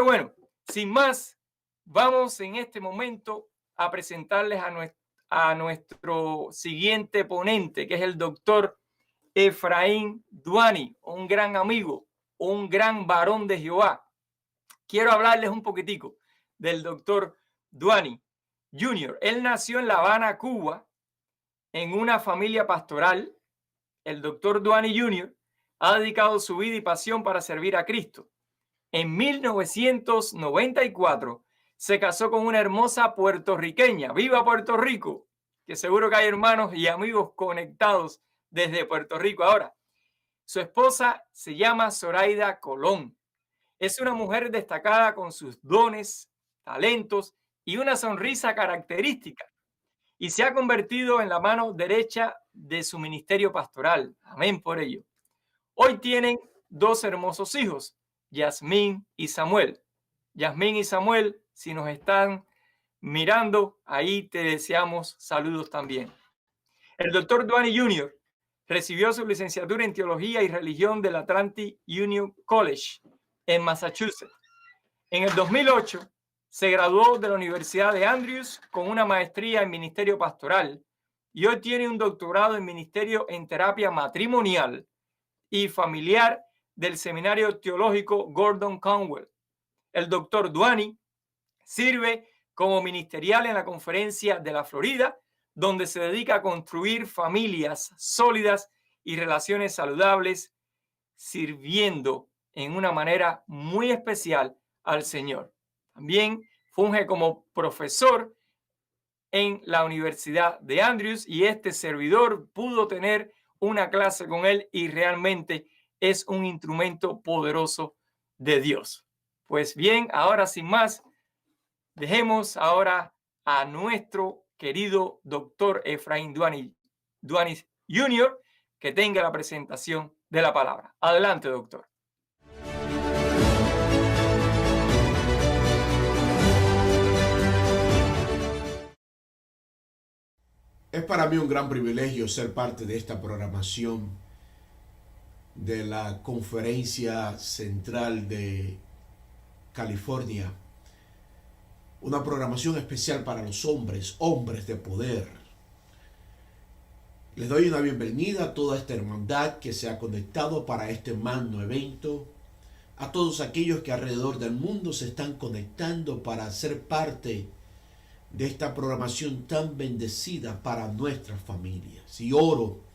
Bueno, sin más, vamos en este momento a presentarles a nuestro siguiente ponente, que es el doctor Efraín Duani, un gran amigo, un gran varón de Jehová. Quiero hablarles un poquitico del doctor Duani Jr. Él nació en La Habana, Cuba, en una familia pastoral. El doctor Duani Jr. ha dedicado su vida y pasión para servir a Cristo. En 1994 se casó con una hermosa puertorriqueña. ¡Viva Puerto Rico! Que seguro que hay hermanos y amigos conectados desde Puerto Rico ahora. Su esposa se llama Zoraida Colón. Es una mujer destacada con sus dones, talentos y una sonrisa característica. Y se ha convertido en la mano derecha de su ministerio pastoral. Amén por ello. Hoy tienen dos hermosos hijos, Yasmín y Samuel. Yasmín y Samuel, si nos están mirando, ahí te deseamos saludos también. El doctor Duani Jr. recibió su licenciatura en Teología y Religión del Atlantic Union College en Massachusetts. En el 2008 se graduó de la Universidad de Andrews con una maestría en Ministerio Pastoral y hoy tiene un doctorado en Ministerio en Terapia Matrimonial y Familiar del Seminario Teológico Gordon Conwell. El doctor Duani sirve como ministerial en la Conferencia de la Florida, donde se dedica a construir familias sólidas y relaciones saludables, sirviendo en una manera muy especial al Señor. También funge como profesor en la Universidad de Andrews y este servidor pudo tener una clase con él y realmente es un instrumento poderoso de Dios. Pues bien, ahora sin más, dejemos ahora a nuestro querido doctor Efraín Duani Jr. que tenga la presentación de la palabra. Adelante, doctor. Es para mí un gran privilegio ser parte de esta programación de la Conferencia Central de California. Una programación especial para los hombres, hombres de poder. Les doy una bienvenida a toda esta hermandad que se ha conectado para este magno evento. A todos aquellos que alrededor del mundo se están conectando para ser parte de esta programación tan bendecida para nuestras familias. Y oro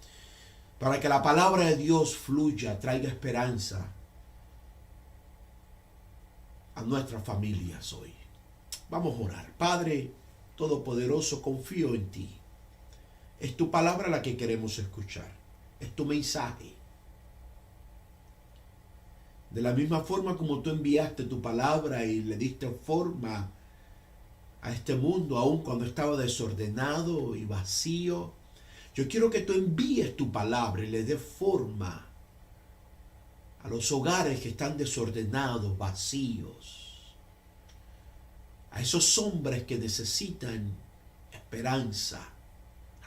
para que la palabra de Dios fluya, traiga esperanza a nuestras familias hoy. Vamos a orar. Padre Todopoderoso, confío en ti. Es tu palabra la que queremos escuchar. Es tu mensaje. De la misma forma como tú enviaste tu palabra y le diste forma a este mundo, aun cuando estaba desordenado y vacío, yo quiero que tú envíes tu palabra y le des forma a los hogares que están desordenados, vacíos, a esos hombres que necesitan esperanza,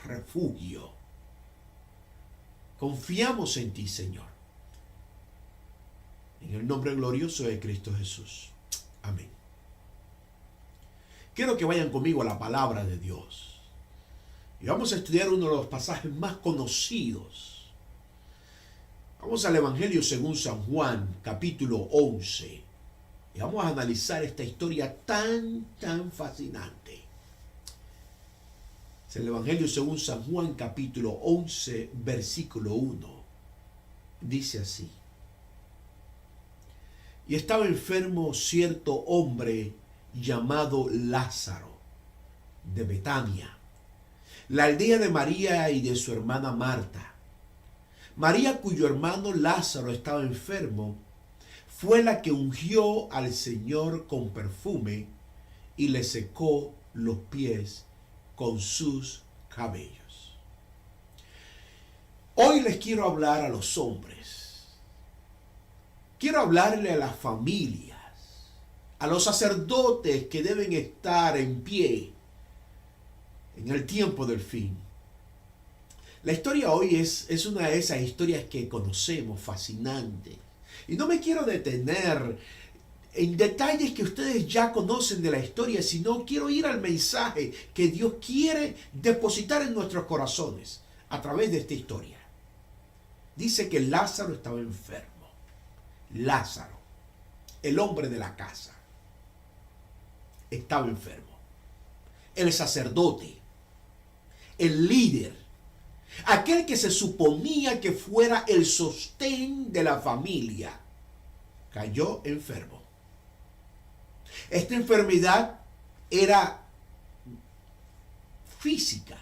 refugio. Confiamos en ti, Señor. En el nombre glorioso de Cristo Jesús. Amén. Quiero que vayan conmigo a la palabra de Dios. Y vamos a estudiar uno de los pasajes más conocidos. Vamos al Evangelio según San Juan, capítulo 11. Y vamos a analizar esta historia tan fascinante. Es el Evangelio según San Juan, capítulo 11, versículo 1. Dice así. Y estaba enfermo cierto hombre llamado Lázaro, de Betania, la aldea de María y de su hermana Marta. María, cuyo hermano Lázaro estaba enfermo, fue la que ungió al Señor con perfume y le secó los pies con sus cabellos. Hoy les quiero hablar a los hombres. Quiero hablarle a las familias, a los sacerdotes que deben estar en pie en el tiempo del fin. La historia hoy es una de esas historias que conocemos, fascinante. Y no me quiero detener en detalles que ustedes ya conocen de la historia, sino quiero ir al mensaje que Dios quiere depositar en nuestros corazones a través de esta historia. Dice que Lázaro estaba enfermo. Lázaro, el hombre de la casa, estaba enfermo. El sacerdote, el líder, aquel que se suponía que fuera el sostén de la familia, cayó enfermo. Esta enfermedad era física.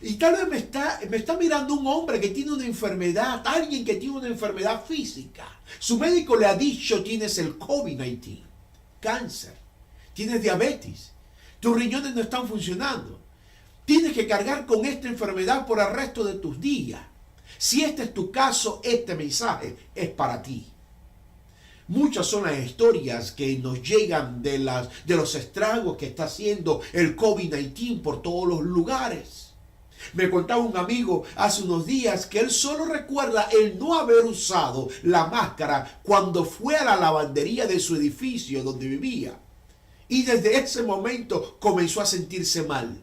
Y tal vez me está mirando un hombre que tiene una enfermedad, alguien que tiene una enfermedad física. Su médico le ha dicho: tienes el COVID-19, cáncer, tienes diabetes, tus riñones no están funcionando. Tienes que cargar con esta enfermedad por el resto de tus días. Si este es tu caso, este mensaje es para ti. Muchas son las historias que nos llegan de los estragos que está haciendo el COVID-19 por todos los lugares. Me contaba un amigo hace unos días que él solo recuerda el no haber usado la máscara cuando fue a la lavandería de su edificio donde vivía. Y desde ese momento comenzó a sentirse mal.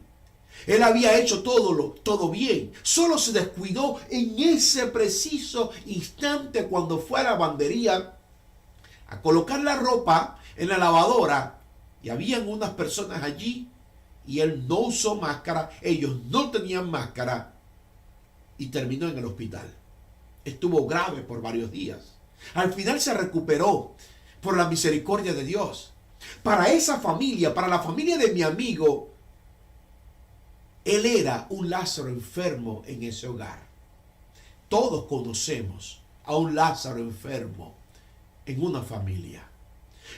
Él había hecho todo bien. Solo se descuidó en ese preciso instante cuando fue a la lavandería a colocar la ropa en la lavadora. Y habían unas personas allí y él no usó máscara. Ellos no tenían máscara y terminó en el hospital. Estuvo grave por varios días. Al final se recuperó por la misericordia de Dios. Para esa familia, para la familia de mi amigo, él era un Lázaro enfermo en ese hogar. Todos conocemos a un Lázaro enfermo en una familia.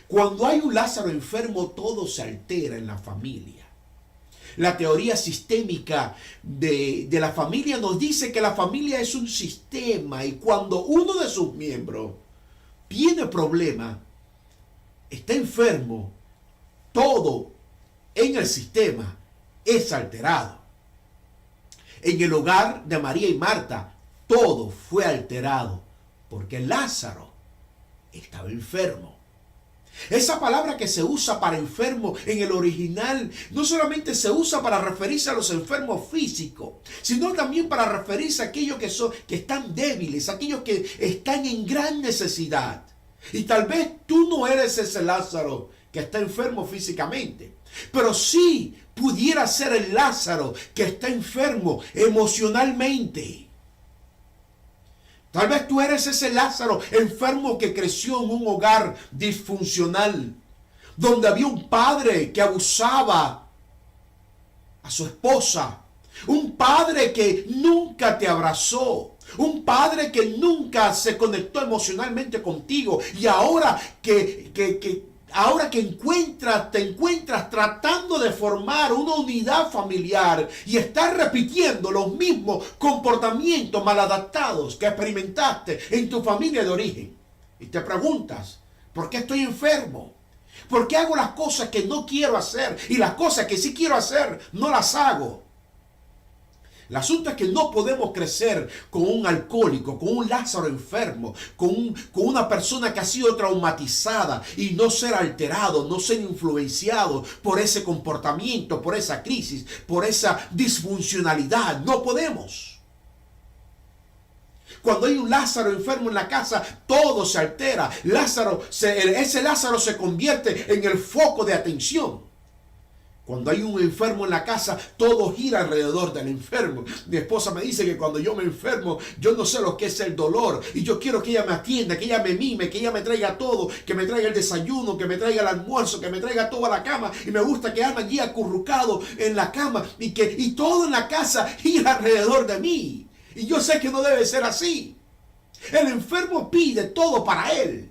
Cuando hay un Lázaro enfermo, todo se altera en la familia. La teoría sistémica de la familia nos dice que la familia es un sistema y cuando uno de sus miembros tiene problema, está enfermo, todo en el sistema es alterado. En el hogar de María y Marta, todo fue alterado porque Lázaro estaba enfermo. Esa palabra que se usa para enfermo en el original no solamente se usa para referirse a los enfermos físicos, sino también para referirse a aquellos que están débiles, aquellos que están en gran necesidad. Y tal vez tú no eres ese Lázaro que está enfermo físicamente, pero sí pudiera ser el Lázaro que está enfermo emocionalmente. Tal vez tú eres ese Lázaro enfermo que creció en un hogar disfuncional, donde había un padre que abusaba a su esposa, un padre que nunca te abrazó, un padre que nunca se conectó emocionalmente contigo y ahora que te encuentras tratando de formar una unidad familiar y estás repitiendo los mismos comportamientos maladaptados que experimentaste en tu familia de origen. Y te preguntas, ¿por qué estoy enfermo? ¿Por qué hago las cosas que no quiero hacer y las cosas que sí quiero hacer no las hago? El asunto es que no podemos crecer con un alcohólico, con un Lázaro enfermo, con una persona que ha sido traumatizada y no ser alterado, no ser influenciado por ese comportamiento, por esa crisis, por esa disfuncionalidad. No podemos. Cuando hay un Lázaro enfermo en la casa, todo se altera. Ese Lázaro se convierte en el foco de atención. Cuando hay un enfermo en la casa, todo gira alrededor del enfermo. Mi esposa me dice que cuando yo me enfermo, yo no sé lo que es el dolor. Y yo quiero que ella me atienda, que ella me mime, que ella me traiga todo, que me traiga el desayuno, que me traiga el almuerzo, que me traiga todo a la cama. Y me gusta quedarme allí acurrucado en la cama y todo en la casa gira alrededor de mí. Y yo sé que no debe ser así. El enfermo pide todo para él.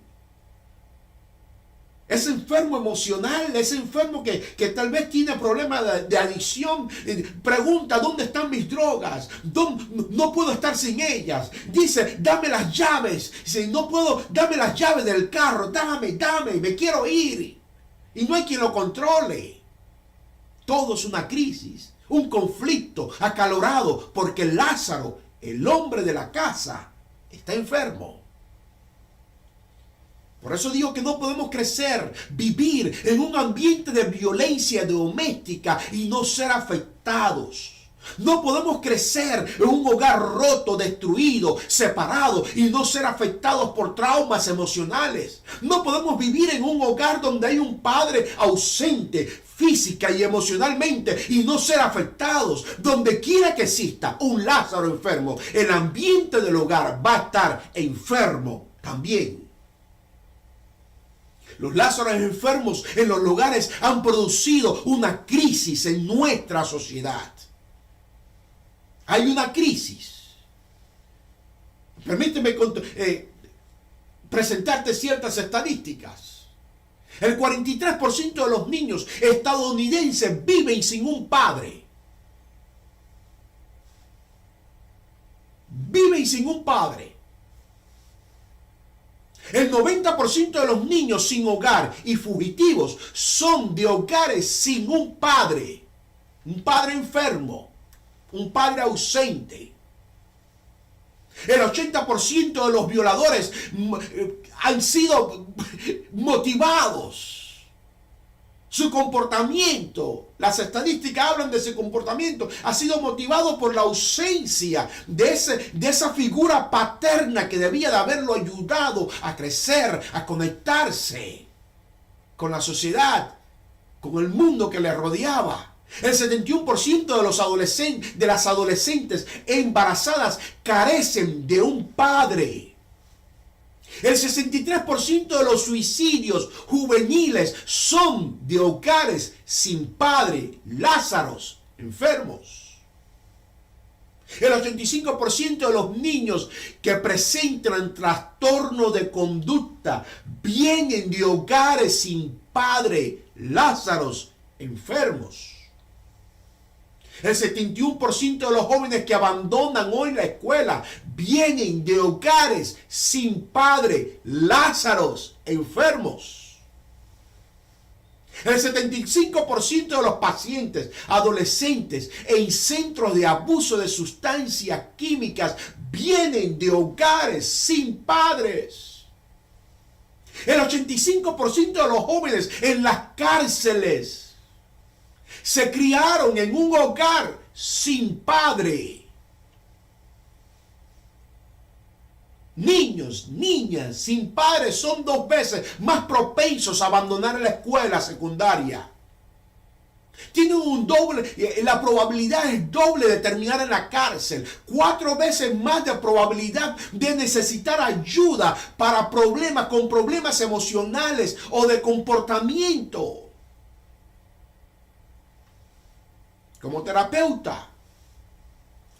Ese enfermo emocional, ese enfermo que tal vez tiene problemas de adicción, pregunta, ¿dónde están mis drogas? No puedo estar sin ellas. Dice, dame las llaves. Dice, no puedo, dame las llaves del carro. Dame, me quiero ir. Y no hay quien lo controle. Todo es una crisis, un conflicto acalorado, porque Lázaro, el hombre de la casa, está enfermo. Por eso digo que no podemos crecer, vivir en un ambiente de violencia doméstica y no ser afectados. No podemos crecer en un hogar roto, destruido, separado y no ser afectados por traumas emocionales. No podemos vivir en un hogar donde hay un padre ausente física y emocionalmente y no ser afectados. Donde quiera que exista un Lázaro enfermo, el ambiente del hogar va a estar enfermo también. Los Lázaros enfermos en los lugares han producido una crisis en nuestra sociedad. Hay una crisis. Permíteme presentarte ciertas estadísticas. El 43% de los niños estadounidenses viven sin un padre. Viven sin un padre. El 90% de los niños sin hogar y fugitivos son de hogares sin un padre enfermo, un padre ausente. El 80% de los violadores han sido motivados. Su comportamiento, las estadísticas hablan de ese comportamiento, ha sido motivado por la ausencia de esa figura paterna que debía de haberlo ayudado a crecer, a conectarse con la sociedad, con el mundo que le rodeaba. El 71% de las adolescentes embarazadas carecen de un padre. El 63% de los suicidios juveniles son de hogares sin padre, Lázaros enfermos. El 85% de los niños que presentan trastorno de conducta vienen de hogares sin padre, Lázaros enfermos. El 71% de los jóvenes que abandonan hoy la escuela vienen de hogares sin padre, Lázaros enfermos. El 75% de los pacientes adolescentes en centros de abuso de sustancias químicas vienen de hogares sin padres. El 85% de los jóvenes en las cárceles se criaron en un hogar sin padre. Niños, niñas sin padres son 2 veces más propensos a abandonar la escuela secundaria. Tienen la probabilidad es doble de terminar en la cárcel. 4 veces más de probabilidad de necesitar ayuda para con problemas emocionales o de comportamiento. Como terapeuta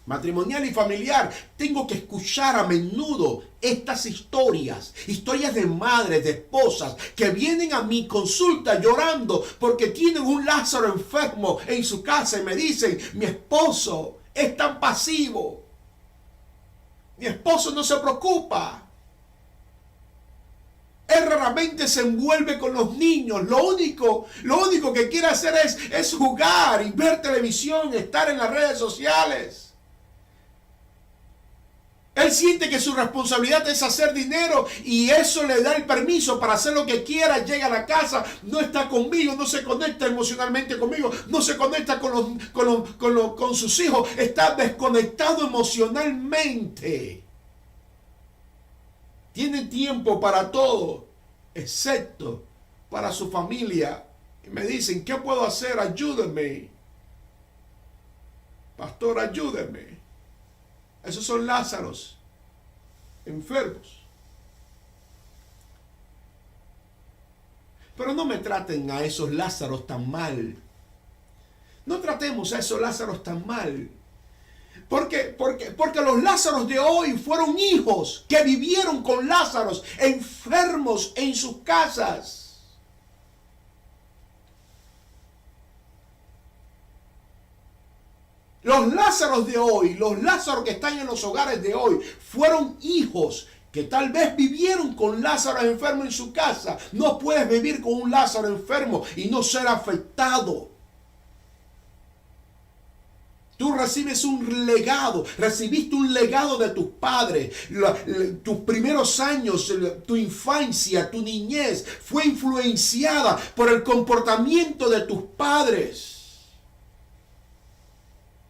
matrimonial y familiar, tengo que escuchar a menudo estas historias de madres, de esposas que vienen a mi consulta llorando porque tienen un Lázaro enfermo en su casa y me dicen: mi esposo es tan pasivo, mi esposo no se preocupa. Él raramente se envuelve con los niños. Lo único que quiere hacer es jugar y ver televisión, estar en las redes sociales. Él siente que su responsabilidad es hacer dinero y eso le da el permiso para hacer lo que quiera. Llega a la casa, no está conmigo, no se conecta emocionalmente conmigo, no se conecta con sus hijos, está desconectado emocionalmente. Tiene tiempo para todo, excepto para su familia. Y me dicen: ¿qué puedo hacer? Ayúdenme. Pastor, ayúdenme. Esos son Lázaros enfermos. Pero no me traten a esos Lázaros tan mal. No tratemos a esos Lázaros tan mal. Porque los Lázaros de hoy fueron hijos que vivieron con Lázaros enfermos en sus casas. Los Lázaros de hoy, los Lázaros que están en los hogares de hoy, fueron hijos que tal vez vivieron con Lázaro enfermo en su casa. No puedes vivir con un Lázaro enfermo y no ser afectado. Tú recibes un legado, recibiste un legado de tus padres. Tus primeros años, tu infancia, tu niñez fue influenciada por el comportamiento de tus padres.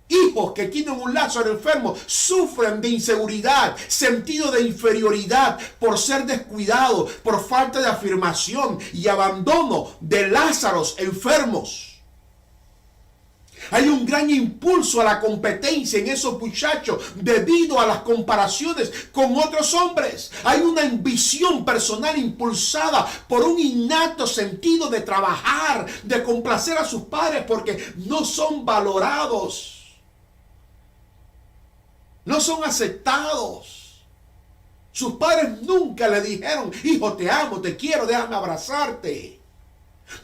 Hijos que tienen un Lázaro enfermo sufren de inseguridad, sentido de inferioridad por ser descuidados, por falta de afirmación y abandono de Lázaros enfermos. Hay un gran impulso a la competencia en esos muchachos debido a las comparaciones con otros hombres. Hay una ambición personal impulsada por un innato sentido de trabajar, de complacer a sus padres porque no son valorados. No son aceptados. Sus padres nunca le dijeron: hijo, te amo, te quiero, déjame abrazarte.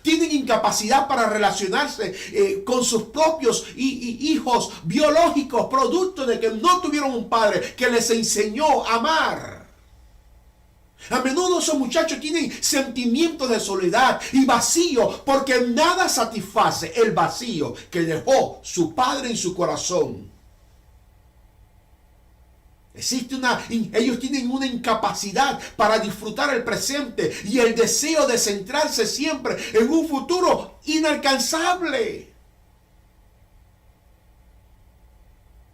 Tienen incapacidad para relacionarse con sus propios hijos biológicos, producto de que no tuvieron un padre que les enseñó a amar. A menudo esos muchachos tienen sentimientos de soledad y vacío porque nada satisface el vacío que dejó su padre en su corazón. Ellos tienen una incapacidad para disfrutar el presente y el deseo de centrarse siempre en un futuro inalcanzable.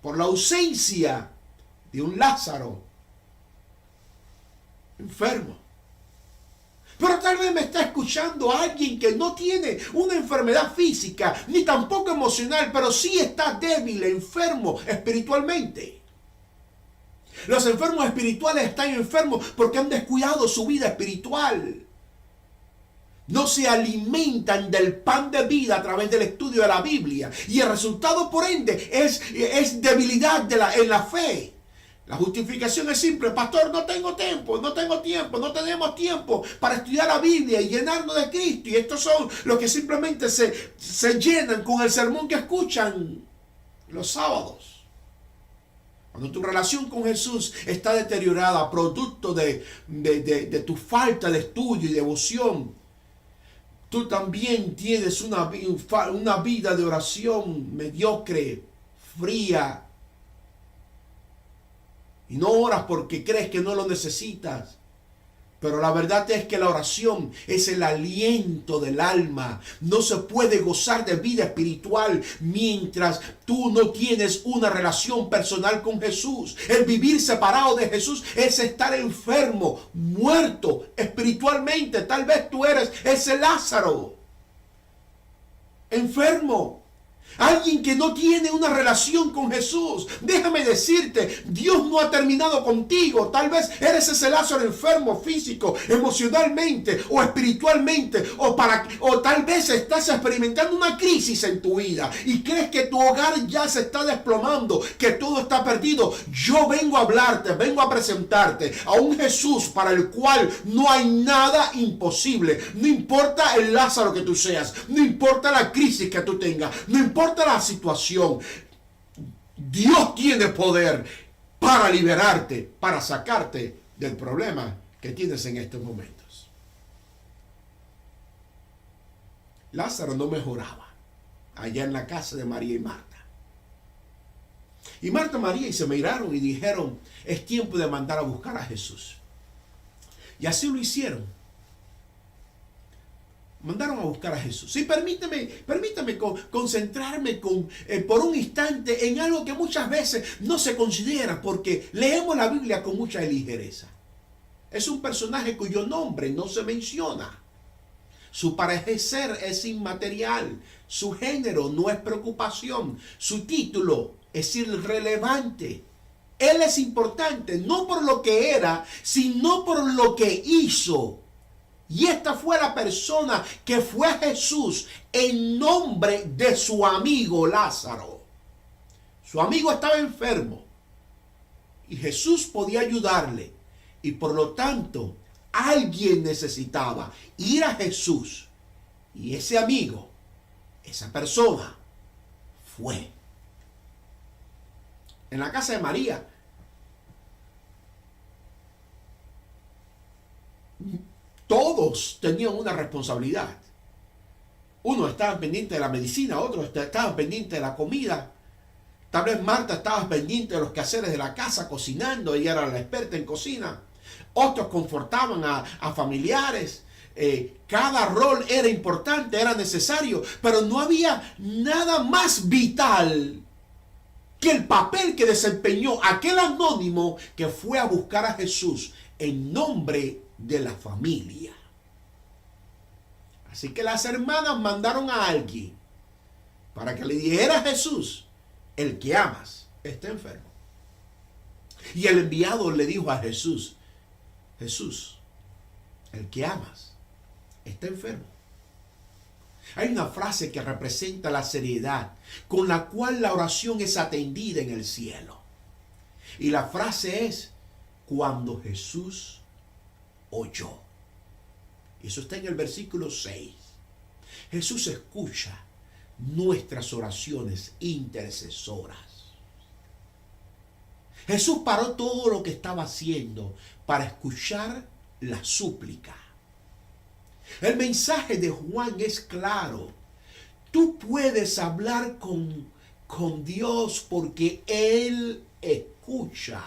Por la ausencia de un Lázaro enfermo. Pero tal vez me está escuchando alguien que no tiene una enfermedad física ni tampoco emocional, pero sí está débil, enfermo espiritualmente. Los enfermos espirituales están enfermos porque han descuidado su vida espiritual. No se alimentan del pan de vida a través del estudio de la Biblia. Y el resultado, por ende, es debilidad en la fe. La justificación es simple: pastor, no tengo tiempo, no tenemos tiempo para estudiar la Biblia y llenarnos de Cristo. Y estos son los que simplemente se llenan con el sermón que escuchan los sábados. Cuando tu relación con Jesús está deteriorada, producto de tu falta de estudio y devoción, tú también tienes una vida de oración mediocre, fría. Y no oras porque crees que no lo necesitas. Pero la verdad es que la oración es el aliento del alma. No se puede gozar de vida espiritual mientras tú no tienes una relación personal con Jesús. El vivir separado de Jesús es estar enfermo, muerto espiritualmente. Tal vez tú eres ese Lázaro, enfermo. Alguien que no tiene una relación con Jesús. Déjame decirte, Dios no ha terminado contigo. Tal vez eres ese Lázaro enfermo físico, emocionalmente o espiritualmente, o tal vez estás experimentando una crisis en tu vida y crees que tu hogar ya se está desplomando, que todo está perdido. Yo vengo a hablarte, vengo a presentarte a un Jesús para el cual no hay nada imposible. No importa el Lázaro que tú seas, no importa la crisis que tú tengas, no importa la situación, Dios tiene poder para liberarte, para sacarte del problema que tienes en estos momentos. Lázaro no mejoraba allá en la casa de María y Marta. Y Marta y María se miraron y dijeron: es tiempo de mandar a buscar a Jesús. Y así lo hicieron. Mandaron a buscar a Jesús. Y permítame concentrarme por un instante en algo que muchas veces no se considera porque leemos la Biblia con mucha ligereza. Es un personaje cuyo nombre no se menciona. Su parecer es inmaterial. Su género no es preocupación. Su título es irrelevante. Él es importante no por lo que era, sino por lo que hizo. Y esta fue la persona que fue a Jesús en nombre de su amigo Lázaro. Su amigo estaba enfermo y Jesús podía ayudarle. Y por lo tanto, alguien necesitaba ir a Jesús. Y ese amigo, esa persona, fue. En la casa de María, todos tenían una responsabilidad. Unos estaban pendientes de la medicina, otros estaban pendientes de la comida. Tal vez Marta estaba pendiente de los quehaceres de la casa, cocinando. Ella era la experta en cocina. Otros confortaban a familiares. Cada rol era importante, era necesario. Pero no había nada más vital que el papel que desempeñó aquel anónimo que fue a buscar a Jesús en nombre de la familia. Así que las hermanas mandaron a alguien para que le dijera a Jesús: el que amas está enfermo. Y el enviado le dijo a Jesús: Jesús, el que amas está enfermo. Hay una frase que representa la seriedad con la cual la oración es atendida en el cielo. Y la frase es: cuando Jesús oyó. Y eso está en el versículo 6. Jesús escucha nuestras oraciones intercesoras. Jesús paró todo lo que estaba haciendo para escuchar la súplica. El mensaje de Juan es claro. Tú puedes hablar con Dios porque Él escucha.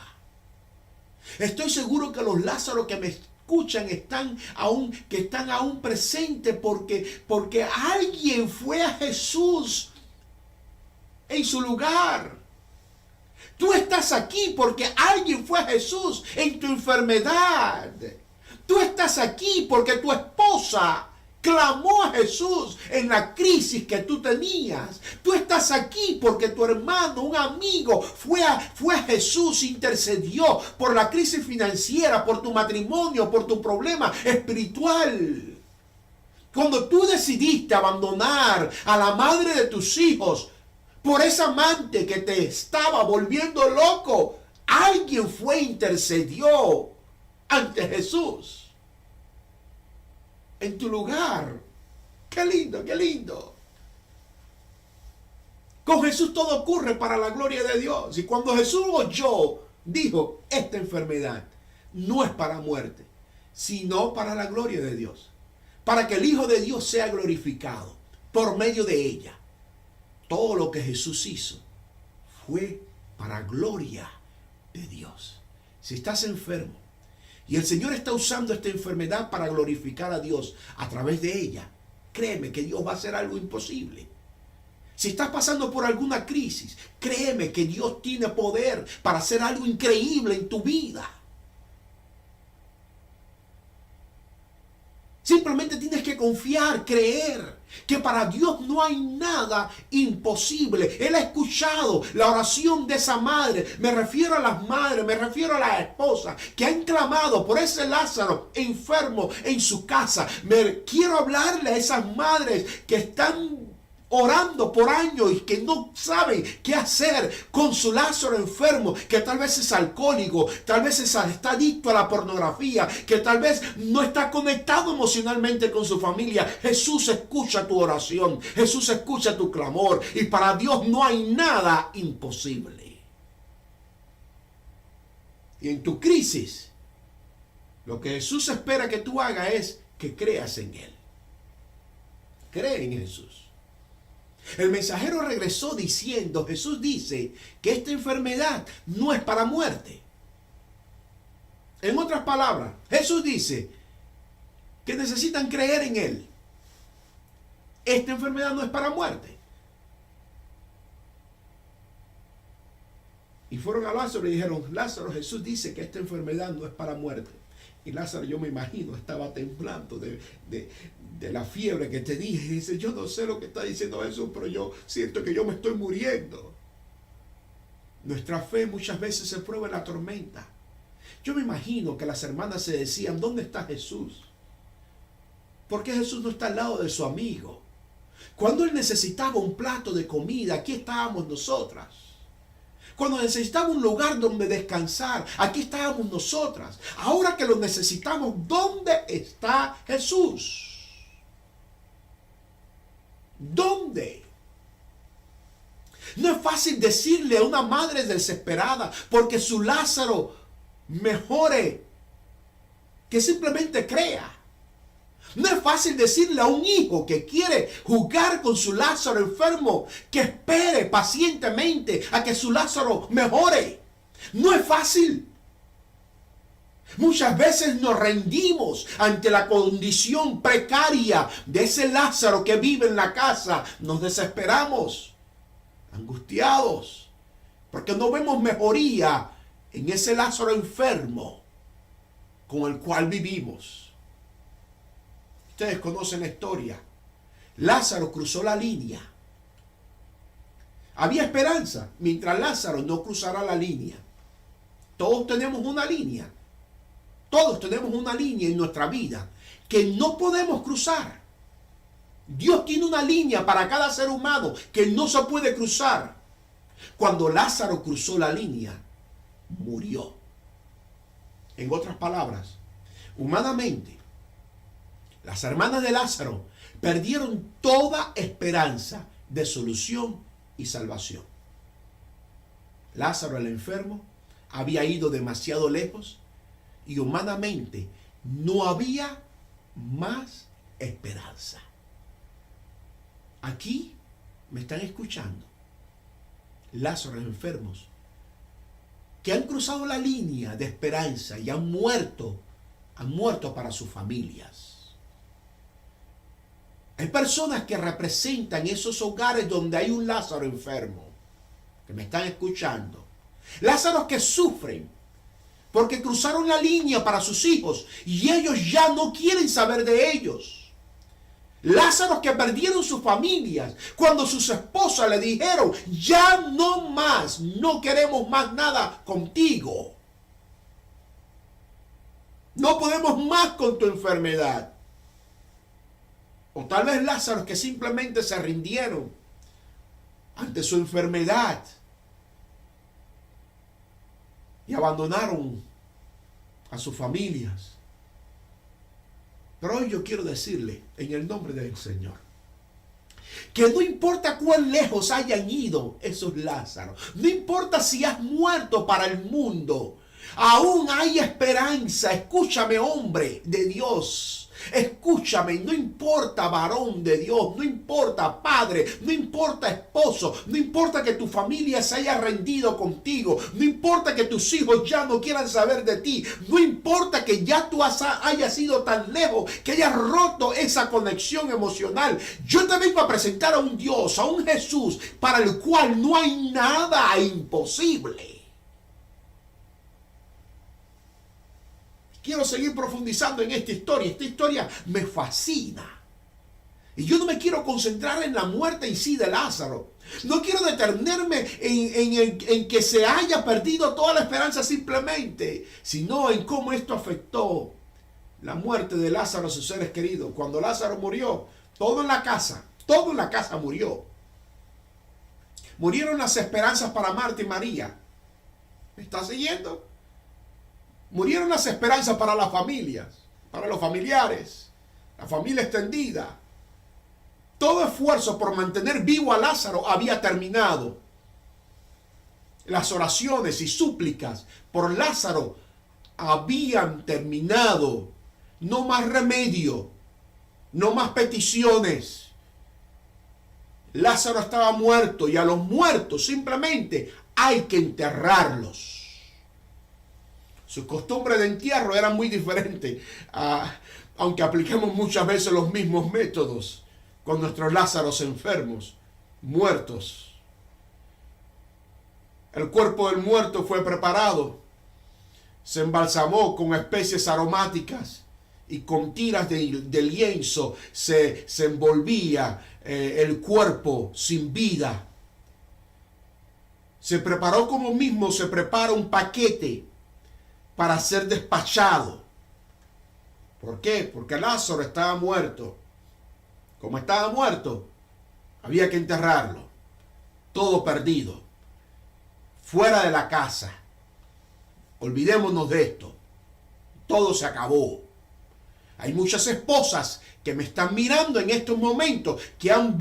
Estoy seguro que los Lázaros que me escuchan están aún presentes porque alguien fue a Jesús en su lugar. Tú estás aquí porque alguien fue a Jesús en tu enfermedad. Tú estás aquí porque tu esposa clamó a Jesús en la crisis que tú tenías. Tú estás aquí porque tu hermano, un amigo, fue a Jesús, intercedió por la crisis financiera, por tu matrimonio, por tu problema espiritual. Cuando tú decidiste abandonar a la madre de tus hijos por esa amante que te estaba volviendo loco, alguien fue e intercedió ante Jesús en tu lugar. ¡Qué lindo, qué lindo! Con Jesús todo ocurre para la gloria de Dios. Y cuando Jesús oyó, dijo: esta enfermedad no es para muerte, sino para la gloria de Dios, para que el Hijo de Dios sea glorificado por medio de ella. Todo lo que Jesús hizo fue para gloria de Dios. Si estás enfermo y el Señor está usando esta enfermedad para glorificar a Dios a través de ella, créeme que Dios va a hacer algo imposible. Si estás pasando por alguna crisis, créeme que Dios tiene poder para hacer algo increíble en tu vida. Simplemente tienes que confiar, creer que para Dios no hay nada imposible. Él ha escuchado la oración de esa madre. Me refiero a las madres, me refiero a las esposas que han clamado por ese Lázaro enfermo en su casa. Quiero hablarle a esas madres que están orando por años y que no saben qué hacer con su Lázaro enfermo, que tal vez es alcohólico, tal vez está adicto a la pornografía, que tal vez no está conectado emocionalmente con su familia. Jesús escucha tu oración, Jesús escucha tu clamor, y para Dios no hay nada imposible. Y en tu crisis, lo que Jesús espera que tú hagas es que creas en Él. Cree en Jesús. El mensajero regresó diciendo: Jesús dice que esta enfermedad no es para muerte. En otras palabras, Jesús dice que necesitan creer en Él. Esta enfermedad no es para muerte. Y fueron a Lázaro y dijeron: Lázaro, Jesús dice que esta enfermedad no es para muerte. Y Lázaro, yo me imagino, estaba temblando de la fiebre que te dije. Y dice: yo no sé lo que está diciendo Jesús, pero yo siento que yo me estoy muriendo. Nuestra fe muchas veces se prueba en la tormenta. Yo me imagino que las hermanas se decían: ¿dónde está Jesús? ¿Por qué Jesús no está al lado de su amigo? Cuando él necesitaba un plato de comida, aquí estábamos nosotras. Cuando necesitaba un lugar donde descansar, aquí estábamos nosotras. Ahora que lo necesitamos, ¿dónde está Jesús? ¿Dónde? No es fácil decirle a una madre desesperada porque su Lázaro mejore, que simplemente crea. No es fácil decirle a un hijo que quiere jugar con su Lázaro enfermo que espere pacientemente a que su Lázaro mejore. No es fácil. Muchas veces nos rendimos ante la condición precaria de ese Lázaro que vive en la casa. Nos desesperamos, angustiados, porque no vemos mejoría en ese Lázaro enfermo con el cual vivimos. Ustedes conocen la historia. Lázaro cruzó la línea. Había esperanza mientras Lázaro no cruzara la línea. Todos tenemos una línea. Todos tenemos una línea en nuestra vida que no podemos cruzar. Dios tiene una línea para cada ser humano que no se puede cruzar. Cuando Lázaro cruzó la línea, murió. En otras palabras, humanamente, las hermanas de Lázaro perdieron toda esperanza de solución y salvación. Lázaro, el enfermo, había ido demasiado lejos y humanamente no había más esperanza. Aquí me están escuchando Lázaros enfermos que han cruzado la línea de esperanza y han muerto para sus familias. Hay personas que representan esos hogares donde hay un Lázaro enfermo, que me están escuchando. Lázaros que sufren porque cruzaron la línea para sus hijos y ellos ya no quieren saber de ellos. Lázaros que perdieron sus familias cuando sus esposas le dijeron, ya no más, no queremos más nada contigo. No podemos más con tu enfermedad. O tal vez Lázaros que simplemente se rindieron ante su enfermedad y abandonaron a sus familias. Pero hoy yo quiero decirle, en el nombre del Señor, que no importa cuán lejos hayan ido esos Lázaros, no importa si has muerto para el mundo, aún hay esperanza. Escúchame, hombre de Dios. Escúchame, no importa varón de Dios, no importa padre, no importa esposo, no importa que tu familia se haya rendido contigo, no importa que tus hijos ya no quieran saber de ti, no importa que ya tú hayas ido tan lejos, que hayas roto esa conexión emocional. Yo te vengo a presentar a un Dios, a un Jesús, para el cual no hay nada imposible. Quiero seguir profundizando en esta historia. Esta historia me fascina. Y yo no me quiero concentrar en la muerte en sí de Lázaro. No quiero detenerme en que se haya perdido toda la esperanza simplemente, sino en cómo esto afectó la muerte de Lázaro a sus seres queridos. Cuando Lázaro murió, todo en la casa murió. Murieron las esperanzas para Marta y María. ¿Me está siguiendo? Murieron las esperanzas para las familias, para los familiares, la familia extendida. Todo esfuerzo por mantener vivo a Lázaro había terminado. Las oraciones y súplicas por Lázaro habían terminado. No más remedio, no más peticiones. Lázaro estaba muerto y a los muertos simplemente hay que enterrarlos. Sus costumbres de entierro eran muy diferentes, aunque apliquemos muchas veces los mismos métodos con nuestros Lázaros enfermos, muertos. El cuerpo del muerto fue preparado, se embalsamó con especies aromáticas y con tiras de lienzo se envolvía el cuerpo sin vida. Se preparó como mismo se prepara un paquete para ser despachado. ¿Por qué? Porque Lázaro estaba muerto. Como estaba muerto, había que enterrarlo. Todo perdido. Fuera de la casa. Olvidémonos de esto. Todo se acabó. Hay muchas esposas que me están mirando en estos momentos que han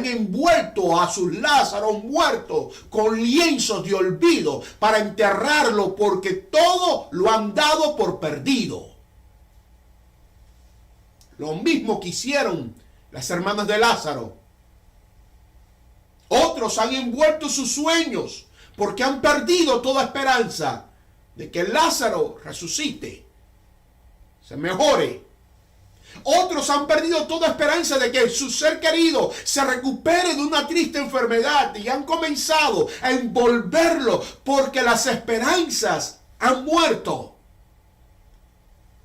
envuelto a sus Lázaros muertos con lienzos de olvido para enterrarlo porque todo lo han dado por perdido. Lo mismo que hicieron las hermanas de Lázaro. Otros han envuelto sus sueños porque han perdido toda esperanza de que Lázaro resucite, se mejore. Otros han perdido toda esperanza de que su ser querido se recupere de una triste enfermedad y han comenzado a envolverlo porque las esperanzas han muerto.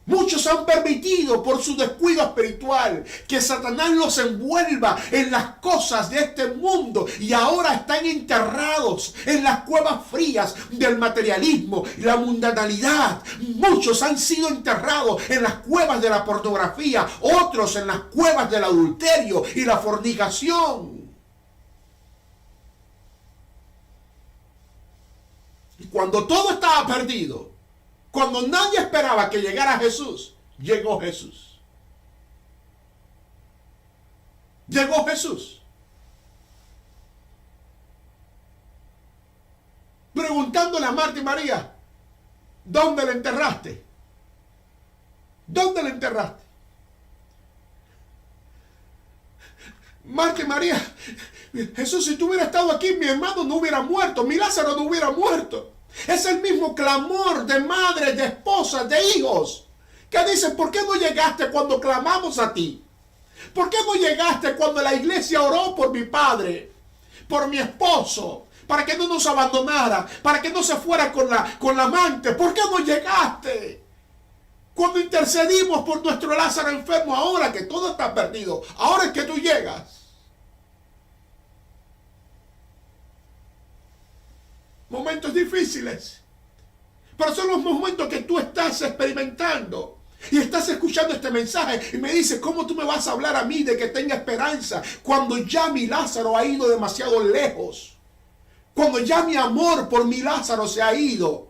Muchos han permitido por su descuido espiritual que Satanás los envuelva en las cosas de este mundo y ahora están enterrados en las cuevas frías del materialismo y la mundanalidad. Muchos han sido enterrados en las cuevas de la pornografía, otros en las cuevas del adulterio y la fornicación. Y cuando todo estaba perdido, cuando nadie esperaba que llegara Jesús, llegó Jesús. Llegó Jesús. Preguntándole a Marta y María, ¿dónde le enterraste? ¿Dónde le enterraste? Marta y María, Jesús, si tú hubieras estado aquí, mi hermano no hubiera muerto, mi Lázaro no hubiera muerto. Es el mismo clamor de madres, de esposas, de hijos, que dicen, ¿por qué no llegaste cuando clamamos a ti? ¿Por qué no llegaste cuando la iglesia oró por mi padre, por mi esposo, para que no nos abandonara, para que no se fuera con la amante? ¿Por qué no llegaste? Cuando intercedimos por nuestro Lázaro enfermo, ahora que todo está perdido, ahora es que tú llegas. Momentos difíciles, pero son los momentos que tú estás experimentando y estás escuchando este mensaje y me dices, ¿cómo tú me vas a hablar a mí de que tenga esperanza cuando ya mi Lázaro ha ido demasiado lejos? Cuando ya mi amor por mi Lázaro se ha ido,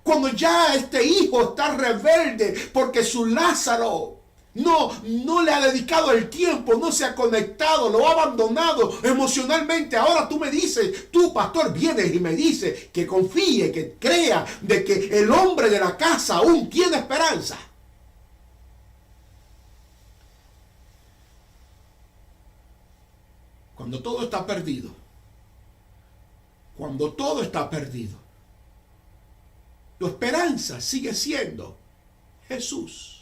cuando ya este hijo está rebelde porque su Lázaro no le ha dedicado el tiempo, no se ha conectado, lo ha abandonado emocionalmente. Ahora tú me dices, tú pastor vienes y me dices que confíe, que crea de que el hombre de la casa aún tiene esperanza. Cuando todo está perdido, cuando todo está perdido, tu esperanza sigue siendo Jesús.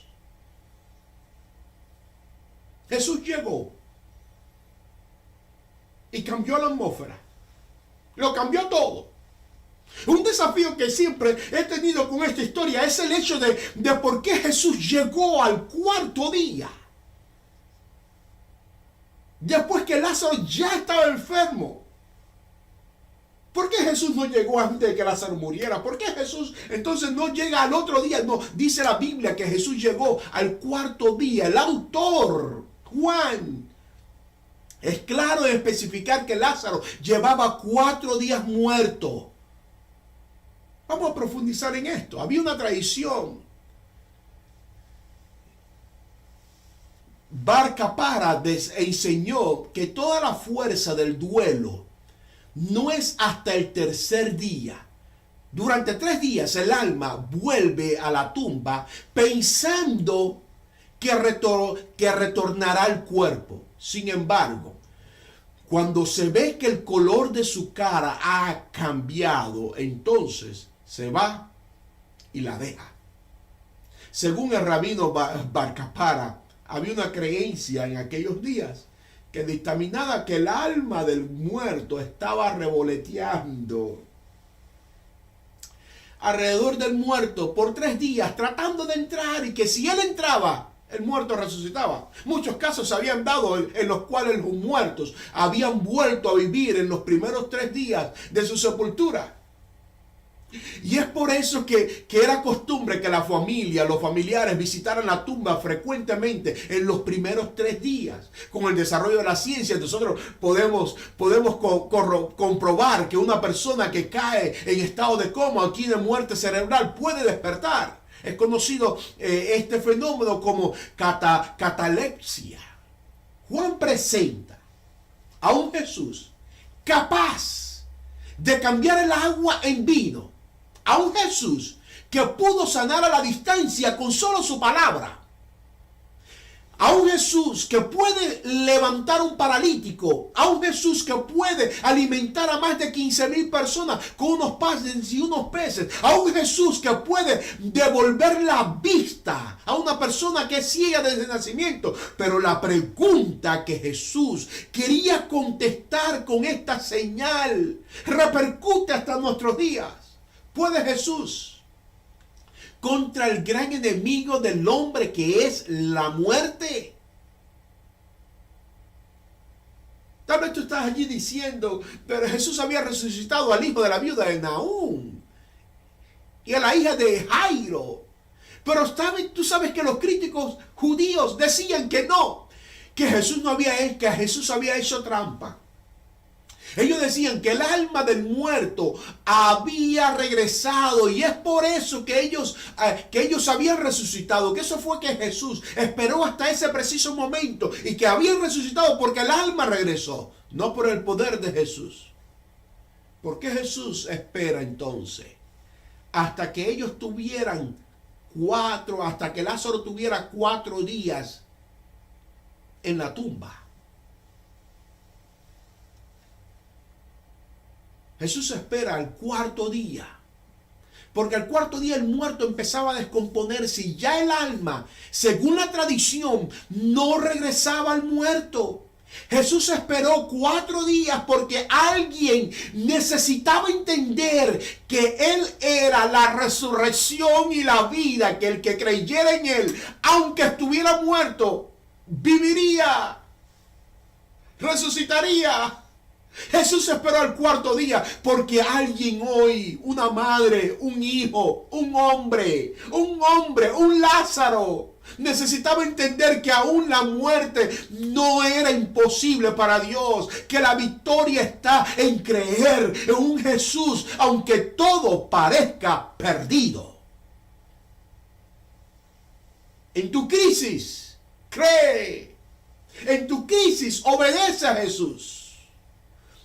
Jesús llegó y cambió la atmósfera. Lo cambió todo. Un desafío que siempre he tenido con esta historia es el hecho de por qué Jesús llegó al cuarto día. Después que Lázaro ya estaba enfermo. ¿Por qué Jesús no llegó antes de que Lázaro muriera? ¿Por qué Jesús entonces no llega al otro día? No, dice la Biblia que Jesús llegó al cuarto día. El autor Juan es claro en especificar que Lázaro llevaba 4 días muerto. Vamos a profundizar en esto. Había una tradición. Bar Kappara enseñó que toda la fuerza del duelo no es hasta el tercer día. Durante 3 días el alma vuelve a la tumba pensando que retornará al cuerpo. Sin embargo, cuando se ve que el color de su cara ha cambiado, entonces se va y la deja. Según el rabino Bar Kappara, había una creencia en aquellos días que dictaminaba que el alma del muerto estaba revoloteando alrededor del muerto por 3 días, tratando de entrar, y que si él entraba, el muerto resucitaba. Muchos casos se habían dado en los cuales los muertos habían vuelto a vivir en los primeros 3 días de su sepultura. Y es por eso que era costumbre que la familia, los familiares visitaran la tumba frecuentemente en los primeros 3 días. Con el desarrollo de la ciencia, nosotros podemos comprobar que una persona que cae en estado de coma o tiene muerte cerebral puede despertar. Es conocido este fenómeno como catalepsia. Juan presenta a un Jesús capaz de cambiar el agua en vino. A un Jesús que pudo sanar a la distancia con solo su palabra. A un Jesús que puede levantar un paralítico, a un Jesús que puede alimentar a más de 15,000 personas con unos panes y unos peces, a un Jesús que puede devolver la vista a una persona que es ciega desde el nacimiento. Pero la pregunta que Jesús quería contestar con esta señal repercute hasta nuestros días. ¿Puede Jesús contra el gran enemigo del hombre que es la muerte? Tal vez tú estás allí diciendo, pero Jesús había resucitado al hijo de la viuda de Naúm y a la hija de Jairo. Pero tú sabes que los críticos judíos decían que no, que Jesús había hecho trampa. Ellos decían que el alma del muerto había regresado y es por eso que ellos habían resucitado, que eso fue que Jesús esperó hasta ese preciso momento y que habían resucitado porque el alma regresó, no por el poder de Jesús. ¿Por qué Jesús espera entonces hasta que ellos tuvieran hasta que Lázaro tuviera 4 días en la tumba? Jesús espera al 4.º día, porque al 4.º día el muerto empezaba a descomponerse y ya el alma, según la tradición, no regresaba al muerto. Jesús esperó 4 días porque alguien necesitaba entender que Él era la resurrección y la vida, que el que creyera en Él, aunque estuviera muerto, viviría, resucitaría. Jesús esperó el 4.º día porque alguien hoy, una madre, un hijo, un hombre, un Lázaro, necesitaba entender que aún la muerte no era imposible para Dios, que la victoria está en creer en un Jesús, aunque todo parezca perdido. En tu crisis, cree. En tu crisis, obedece a Jesús.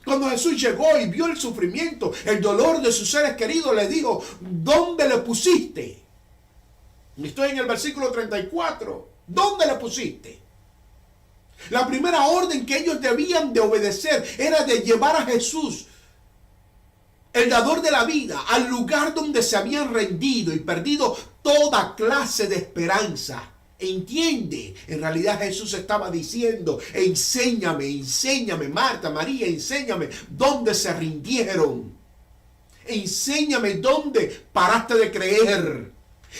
Cuando Jesús llegó y vio el sufrimiento, el dolor de sus seres queridos, le dijo, ¿dónde le pusiste? Estoy en el versículo 34. ¿Dónde le pusiste? La primera orden que ellos debían de obedecer era de llevar a Jesús, el dador de la vida, al lugar donde se habían rendido y perdido toda clase de esperanza. Entiende, en realidad Jesús estaba diciendo, enséñame, Marta, María, enséñame dónde se rindieron. Enséñame dónde paraste de creer.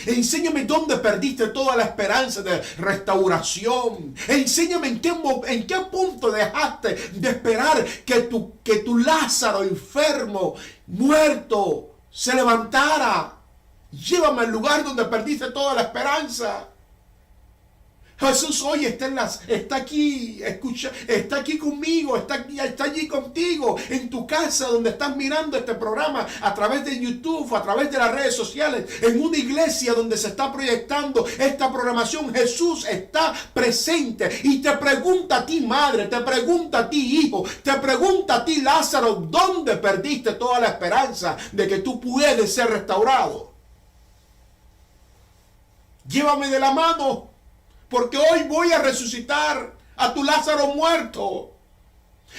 Enséñame dónde perdiste toda la esperanza de restauración. Enséñame en qué punto dejaste de esperar que tu Lázaro enfermo, muerto, se levantara. Llévame al lugar donde perdiste toda la esperanza. Jesús hoy está aquí, escucha, está aquí conmigo, está allí contigo, en tu casa donde estás mirando este programa, a través de YouTube, a través de las redes sociales, en una iglesia donde se está proyectando esta programación. Jesús está presente y te pregunta a ti, madre, te pregunta a ti, hijo, te pregunta a ti, Lázaro, ¿dónde perdiste toda la esperanza de que tú puedes ser restaurado? Llévame de la mano, porque hoy voy a resucitar a tu Lázaro muerto.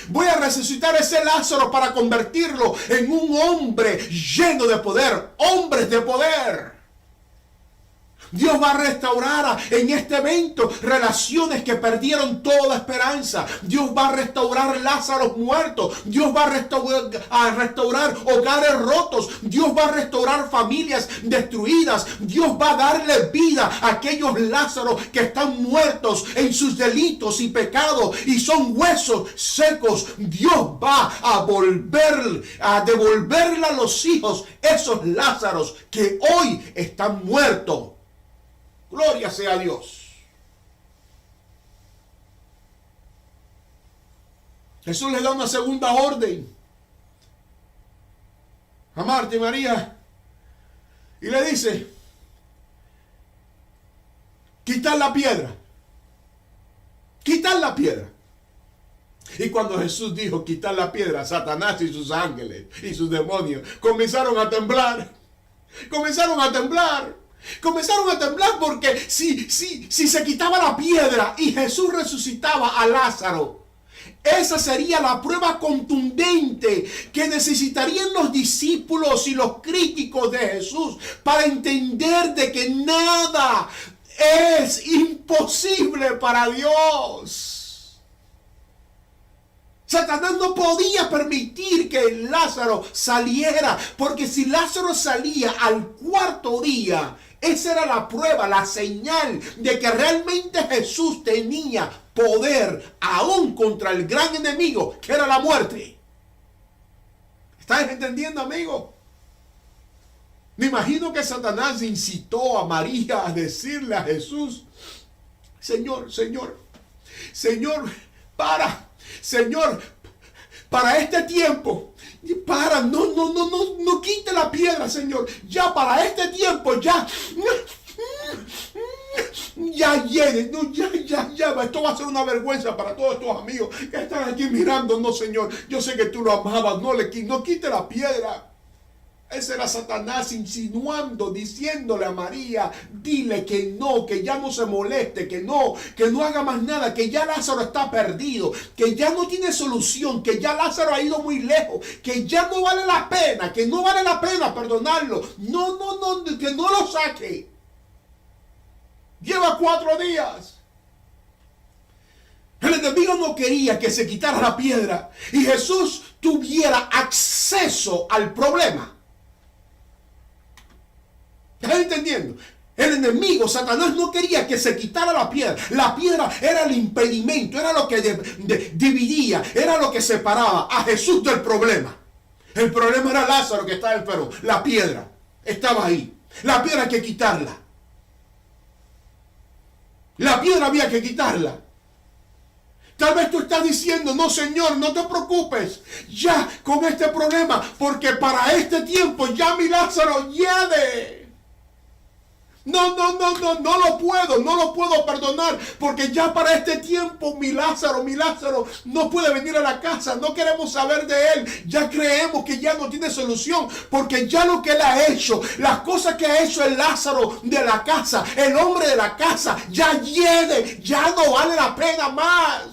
Voy a resucitar a ese Lázaro para convertirlo en un hombre lleno de poder. Hombres de poder. Dios va a restaurar en este evento relaciones que perdieron toda esperanza. Dios va a restaurar Lázaros muertos. Dios va a restaurar hogares rotos. Dios va a restaurar familias destruidas. Dios va a darle vida a aquellos Lázaros que están muertos en sus delitos y pecados y son huesos secos. Dios va a devolverle a los hijos esos Lázaros que hoy están muertos. Gloria sea a Dios. Jesús le da una segunda orden a Marta y María y le dice, quitar la piedra. Quitar la piedra. Y cuando Jesús dijo quitar la piedra, Satanás y sus ángeles y sus demonios comenzaron a temblar. Comenzaron a temblar. Comenzaron a temblar porque si se quitaba la piedra y Jesús resucitaba a Lázaro, esa sería la prueba contundente que necesitarían los discípulos y los críticos de Jesús para entender de que nada es imposible para Dios. Satanás no podía permitir que Lázaro saliera, porque si Lázaro salía al cuarto día, esa era la prueba, la señal de que realmente Jesús tenía poder aún contra el gran enemigo, que era la muerte. ¿Estás entendiendo, amigo? Me imagino que Satanás incitó a María a decirle a Jesús: Señor, para este tiempo, no quite la piedra, Señor. Ya para este tiempo, ya llene, esto va a ser una vergüenza para todos estos amigos que están aquí mirando. No, Señor, yo sé que tú lo amabas, no quite la piedra. Ese era Satanás insinuando, diciéndole a María: dile que no, que ya no se moleste, que no haga más nada, que ya Lázaro está perdido, que ya no tiene solución, que ya Lázaro ha ido muy lejos, que ya no vale la pena, que no vale la pena perdonarlo. No, que no lo saque. Lleva 4 días. El enemigo no quería que se quitara la piedra y Jesús tuviera acceso al problema. ¿Estás entendiendo? El enemigo, Satanás, no quería que se quitara la piedra. La piedra era el impedimento, era lo que dividía, era lo que separaba a Jesús del problema. El problema era Lázaro, que estaba enfermo. La piedra estaba ahí. La piedra hay que quitarla. La piedra había que quitarla. Tal vez tú estás diciendo: no, Señor, no te preocupes ya con este problema, porque para este tiempo ya mi Lázaro hiede. No lo puedo perdonar, porque ya para este tiempo mi Lázaro no puede venir a la casa, no queremos saber de él, ya creemos que ya no tiene solución, porque ya lo que él ha hecho, las cosas que ha hecho el Lázaro de la casa, el hombre de la casa, ya hiede, ya no vale la pena más.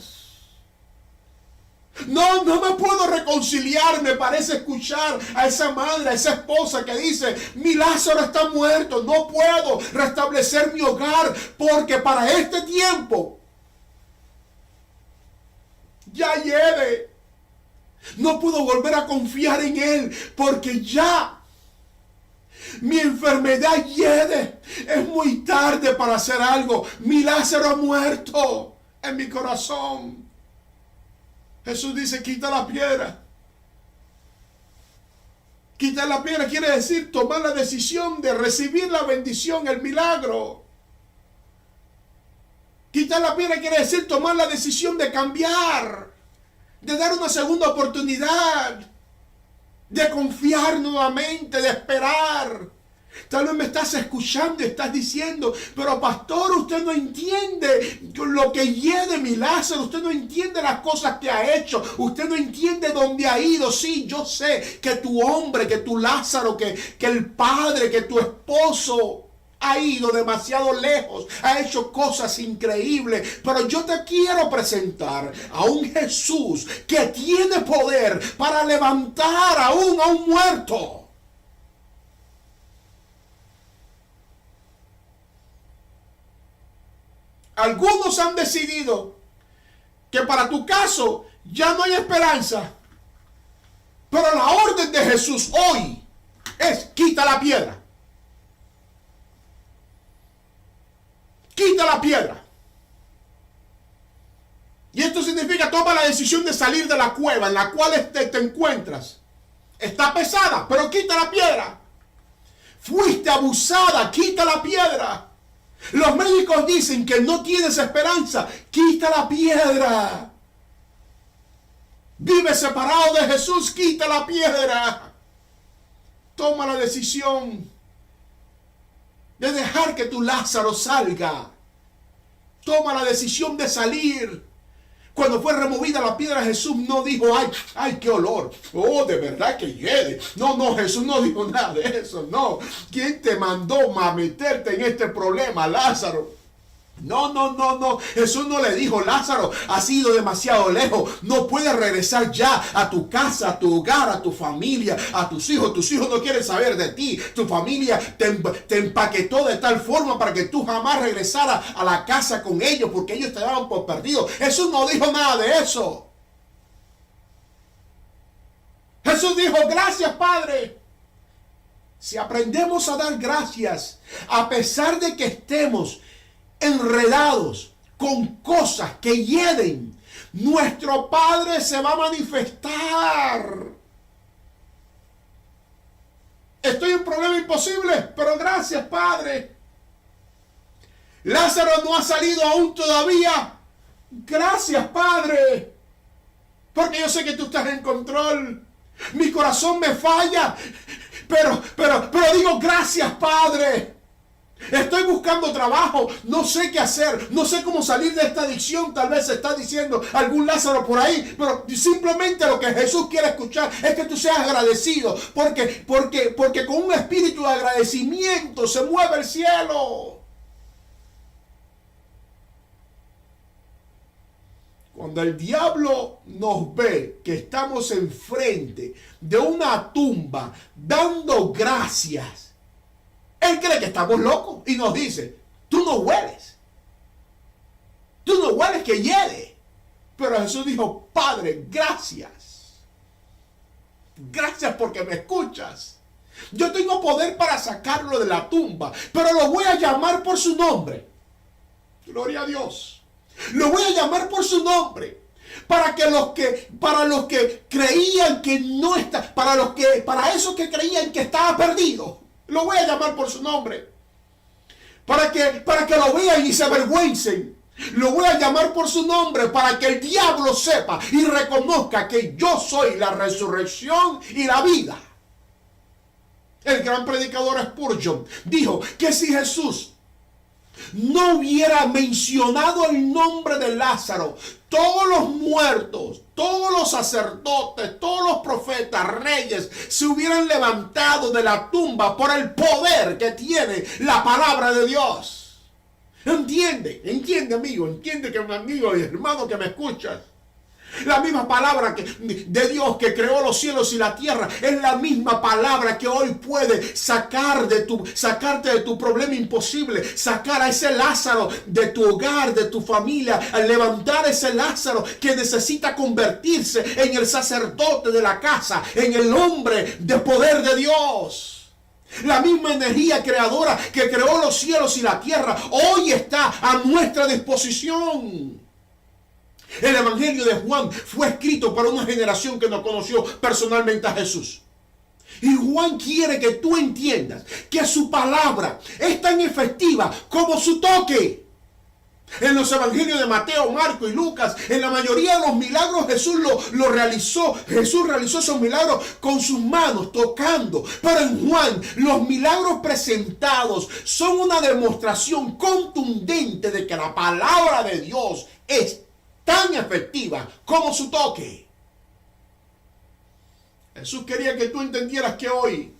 No me puedo reconciliar. Me parece escuchar a esa madre, a esa esposa que dice: mi Lázaro está muerto, no puedo restablecer mi hogar, porque para este tiempo ya hiede. No puedo volver a confiar en él, porque ya mi enfermedad hiede. Es muy tarde para hacer algo. Mi Lázaro ha muerto en mi corazón. Jesús dice: quita la piedra. Quitar la piedra quiere decir tomar la decisión de recibir la bendición, el milagro. Quitar la piedra quiere decir tomar la decisión de cambiar, de dar una segunda oportunidad, de confiar nuevamente, de esperar. Tal vez me estás escuchando y estás diciendo: pero pastor, usted no entiende lo que hiede mi Lázaro, usted no entiende las cosas que ha hecho, usted no entiende dónde ha ido. Sí, yo sé que tu hombre, que tu Lázaro, que el padre, que tu esposo ha ido demasiado lejos, ha hecho cosas increíbles, pero yo te quiero presentar a un Jesús que tiene poder para levantar aún a un muerto. Algunos han decidido que para tu caso ya no hay esperanza, pero la orden de Jesús hoy es: quita la piedra. Quita la piedra. Y esto significa: toma la decisión de salir de la cueva en la cual te encuentras. Está pesada, pero quita la piedra. Fuiste abusada, quita la piedra. Los médicos dicen que no tienes esperanza, quita la piedra. Vive separado de Jesús, quita la piedra. Toma la decisión de dejar que tu Lázaro salga. Toma la decisión de salir, Cuando fue removida la piedra, Jesús no dijo, ay, qué olor. Oh, de verdad que hiede. No, Jesús no dijo nada de eso, no. ¿Quién te mandó a meterte en este problema, Lázaro? No. Jesús no le dijo, Lázaro, has ido demasiado lejos. No puedes regresar ya a tu casa, a tu hogar, a tu familia, a tus hijos. Tus hijos no quieren saber de ti. Tu familia te empaquetó de tal forma para que tú jamás regresaras a la casa con ellos porque ellos te daban por perdido. Jesús no dijo nada de eso. Jesús dijo, gracias, Padre. Si aprendemos a dar gracias, a pesar de que estemos enredados con cosas que hieden, nuestro Padre se va a manifestar. Estoy en un problema imposible, pero gracias, Padre. Lázaro no ha salido aún todavía. Gracias, Padre. Porque yo sé que tú estás en control. Mi corazón me falla, pero digo gracias, Padre. Estoy buscando trabajo, no sé qué hacer, no sé cómo salir de esta adicción. Tal vez se está diciendo algún Lázaro por ahí, pero simplemente lo que Jesús quiere escuchar es que tú seas agradecido, porque con un espíritu de agradecimiento se mueve el cielo. Cuando el diablo nos ve que estamos enfrente de una tumba dando gracias, él cree que estamos locos y nos dice, tú no hueles que hiede. Pero Jesús dijo, Padre, gracias. Gracias porque me escuchas. Yo tengo poder para sacarlo de la tumba, pero lo voy a llamar por su nombre. Gloria a Dios. Lo voy a llamar por su nombre. Para los que creían que no está, para esos que creían que estaba perdido. Lo voy a llamar por su nombre. Para que lo vean y se avergüencen. Lo voy a llamar por su nombre para que el diablo sepa y reconozca que yo soy la resurrección y la vida. El gran predicador Spurgeon dijo que si Jesús no hubiera mencionado el nombre de Lázaro, todos los muertos, todos los sacerdotes, todos los profetas, reyes, se hubieran levantado de la tumba por el poder que tiene la palabra de Dios. Entiende amigo, entiende que mi amigo y hermano que me escuchas. La misma palabra de Dios que creó los cielos y la tierra es la misma palabra que hoy puede sacarte de tu problema imposible, sacar a ese Lázaro de tu hogar, de tu familia, al levantar ese Lázaro que necesita convertirse en el sacerdote de la casa, en el hombre de poder de Dios. La misma energía creadora que creó los cielos y la tierra hoy está a nuestra disposición. El Evangelio de Juan fue escrito para una generación que no conoció personalmente a Jesús. Y Juan quiere que tú entiendas que su palabra es tan efectiva como su toque. En los evangelios de Mateo, Marco y Lucas, en la mayoría de los milagros Jesús lo realizó. Jesús realizó esos milagros con sus manos, tocando. Pero en Juan, los milagros presentados son una demostración contundente de que la palabra de Dios es tan efectiva como su toque. Jesús quería que tú entendieras que hoy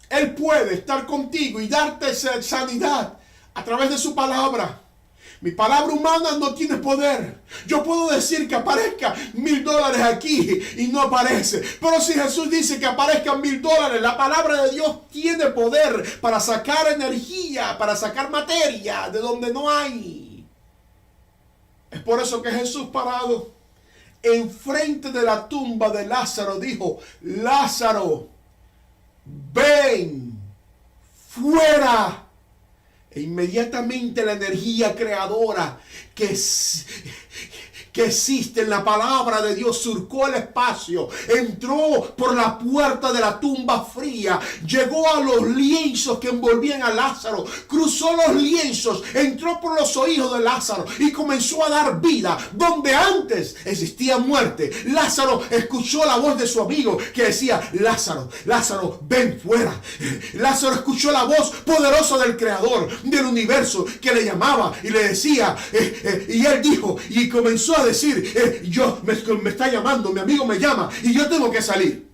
Él puede estar contigo y darte sanidad a través de su palabra. Mi palabra humana no tiene poder. Yo puedo decir que aparezca $1000 aquí y no aparece. Pero si Jesús dice que aparezcan $1000, la palabra de Dios tiene poder para sacar energía, para sacar materia de donde no hay. Es por eso que Jesús, parado enfrente de la tumba de Lázaro, dijo, Lázaro, ven fuera. E inmediatamente la energía creadora que que existe en la palabra de Dios surcó el espacio, entró por la puerta de la tumba fría, llegó a los lienzos que envolvían a Lázaro, cruzó los lienzos, entró por los oídos de Lázaro y comenzó a dar vida donde antes existía muerte. Lázaro escuchó la voz de su amigo que decía: Lázaro, Lázaro, ven fuera. Lázaro escuchó la voz poderosa del Creador del universo que le llamaba y le decía, y él dijo y comenzó a decir, me está llamando, mi amigo me llama y yo tengo que salir.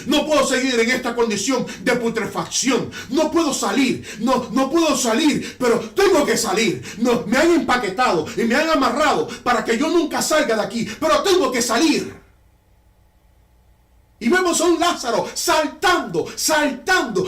No puedo seguir en esta condición de putrefacción. No puedo salir. No puedo salir. Pero tengo que salir. No, me han empaquetado y me han amarrado para que yo nunca salga de aquí. Pero tengo que salir. Y vemos a un Lázaro saltando,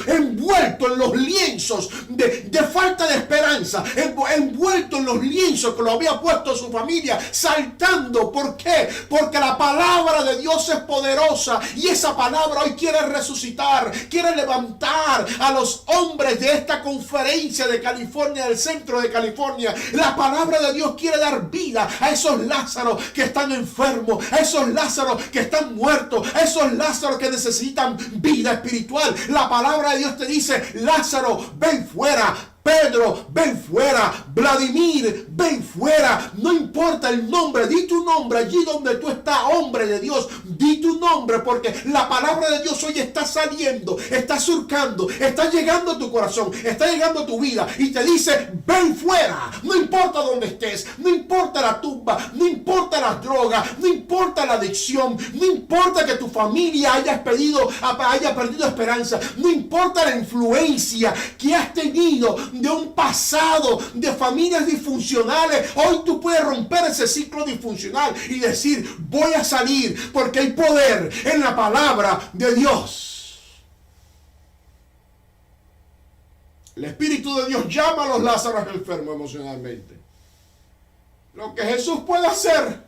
envuelto en los lienzos de falta de esperanza, envuelto en los lienzos que lo había puesto su familia, saltando. ¿Por qué? Porque la palabra de Dios es poderosa y esa palabra hoy quiere resucitar, quiere levantar a los hombres de esta conferencia de California, del centro de California. La palabra de Dios quiere dar vida a esos Lázaros que están enfermos, a esos Lázaros que están muertos, a esos Lázaros que necesitan vida espiritual. La palabra de Dios te dice: Lázaro, ven fuera. Pedro, ven fuera. Vladimir, ven fuera. No importa el nombre, di tu nombre allí donde tú estás, hombre de Dios. Di tu nombre, porque la palabra de Dios hoy está saliendo, está surcando, está llegando a tu corazón, está llegando a tu vida y te dice: ven fuera. No importa dónde estés, no importa la tumba, no importa las drogas, no importa la adicción, no importa que tu familia haya perdido esperanza, no importa la influencia que has tenido de un pasado de familias disfuncionales. Hoy tú puedes romper ese ciclo disfuncional y decir: voy a salir, porque hay poder en la palabra de Dios. El Espíritu de Dios llama a los Lázaros enfermos emocionalmente. Lo que Jesús puede hacer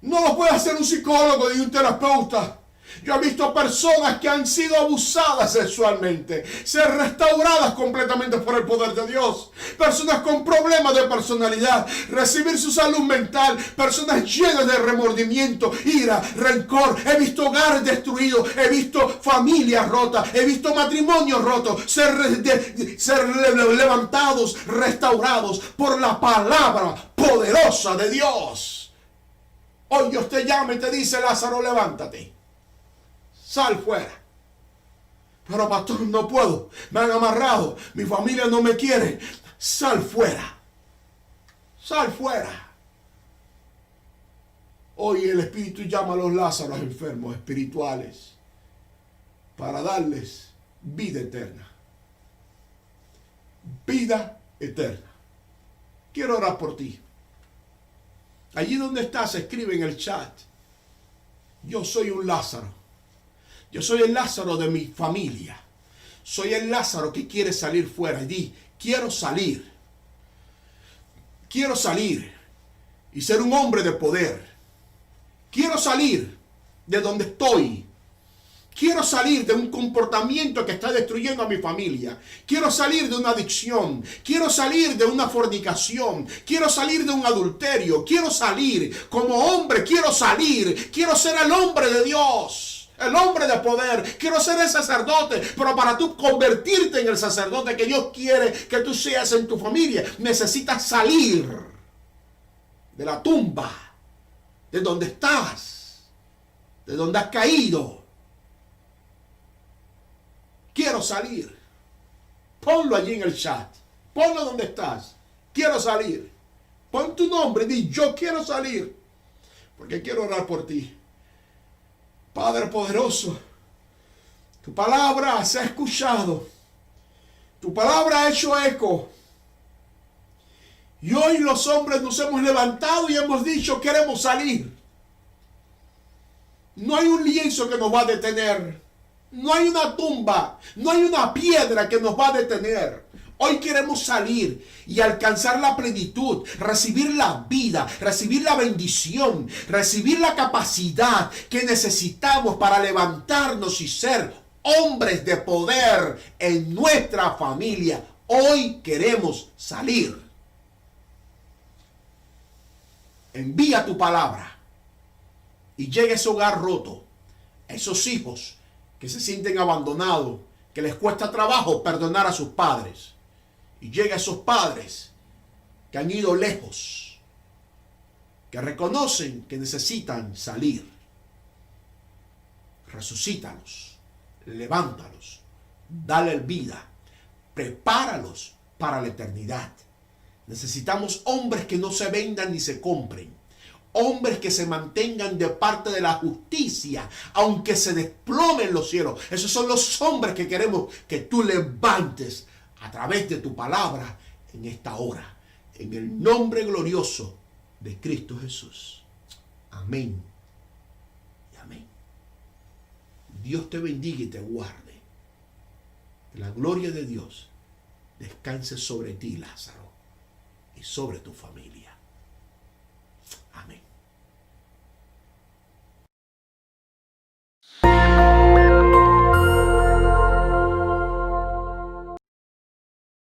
no lo puede hacer un psicólogo ni un terapeuta. Yo he visto personas que han sido abusadas sexualmente, ser restauradas completamente por el poder de Dios. Personas con problemas de personalidad, recibir su salud mental. Personas llenas de remordimiento, ira, rencor. He visto hogares destruidos, he visto familias rotas, he visto matrimonios rotos, ser levantados, restaurados por la palabra poderosa de Dios. Hoy Dios te llama y te dice: Lázaro, levántate. Sal fuera. Pero pastor, no puedo. Me han amarrado. Mi familia no me quiere. Sal fuera. Sal fuera. Hoy el Espíritu llama a los Lázaros enfermos espirituales para darles vida eterna. Vida eterna. Quiero orar por ti. Allí donde estás, escribe en el chat: yo soy un Lázaro. Yo soy el Lázaro de mi familia. Soy el Lázaro que quiere salir fuera. Y di: quiero salir. Quiero salir y ser un hombre de poder. Quiero salir de donde estoy. Quiero salir de un comportamiento que está destruyendo a mi familia. Quiero salir de una adicción. Quiero salir de una fornicación. Quiero salir de un adulterio. Quiero salir como hombre. Quiero salir. Quiero ser el hombre de Dios. El hombre de poder. Quiero ser el sacerdote. Pero para tú convertirte en el sacerdote que Dios quiere que tú seas en tu familia, necesitas salir de la tumba, de donde estás, de donde has caído. Quiero salir. Ponlo allí en el chat. Ponlo donde estás. Quiero salir. Pon tu nombre y di: yo quiero salir, porque quiero orar por ti. Padre poderoso, tu palabra se ha escuchado. Tu palabra ha hecho eco. Y hoy los hombres nos hemos levantado y hemos dicho: queremos salir. No hay un lienzo que nos va a detener. No hay una tumba. No hay una piedra que nos va a detener. Hoy queremos salir y alcanzar la plenitud, recibir la vida, recibir la bendición, recibir la capacidad que necesitamos para levantarnos y ser hombres de poder en nuestra familia. Hoy queremos salir. envía tu palabra y llegue a ese hogar roto, a esos hijos que se sienten abandonados, que les cuesta trabajo perdonar a sus padres, y llegue a esos padres que han ido lejos, que reconocen que necesitan salir. Resucítalos, levántalos, dale vida, prepáralos para la eternidad. Necesitamos hombres que no se vendan ni se compren, hombres que se mantengan de parte de la justicia, aunque se desplomen los cielos. Esos son los hombres que queremos que tú levantes a través de tu palabra en esta hora, en el nombre glorioso de Cristo Jesús. Amén y amén. Dios te bendiga y te guarde. Que la gloria de Dios descanse sobre ti, Lázaro, y sobre tu familia.